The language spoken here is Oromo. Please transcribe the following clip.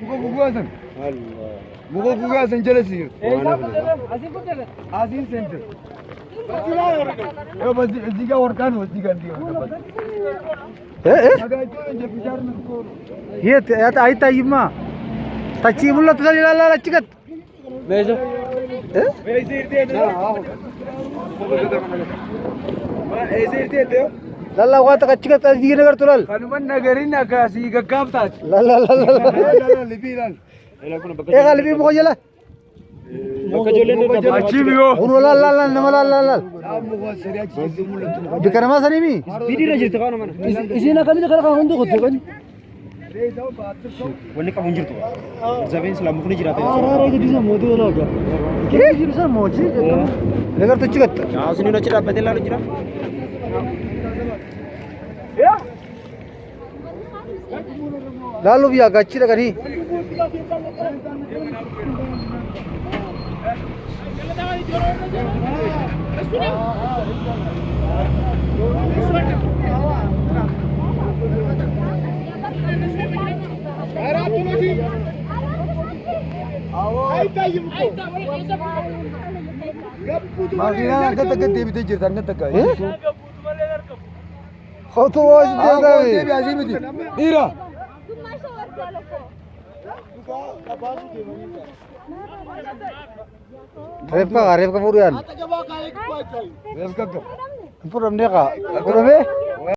Muka guguasan. Allah. Muka guguasan jalasi. Asin center. Yo basi diga orkan ho diga diga. Aga itu je bicar nako. Ye ta ay tayma. Tachi mulla tusali la la chikat. Bezo. Eze irte de. Eze irte de. La la wata chikat diga nagar tulal. Kanuman nagarin nakasi gagkamtat. La la la la. Libiran. E galibi mo jela. Achibigo. Uno la la la namala la la. Muka seriya chizi mulla tu. Bikarama sani mi. Bidi na jirtu kana mana. Isina kami kara hundu gotu kan. Wanni ka munjirtu. Zaben salam mukni jirata. Ara ke disa modu wala ga. Ke jirsa moji. Nagar tu chikat. Asuni no chira badela no jira. Lalu biya gachi da kani. Makina nggak tegak dia bisa cerita nggak tegak. Kau tu was dia Dia dah. biasa mesti. Ira. Rep ka purian. Res kakak. Puram dia ka. Puram eh.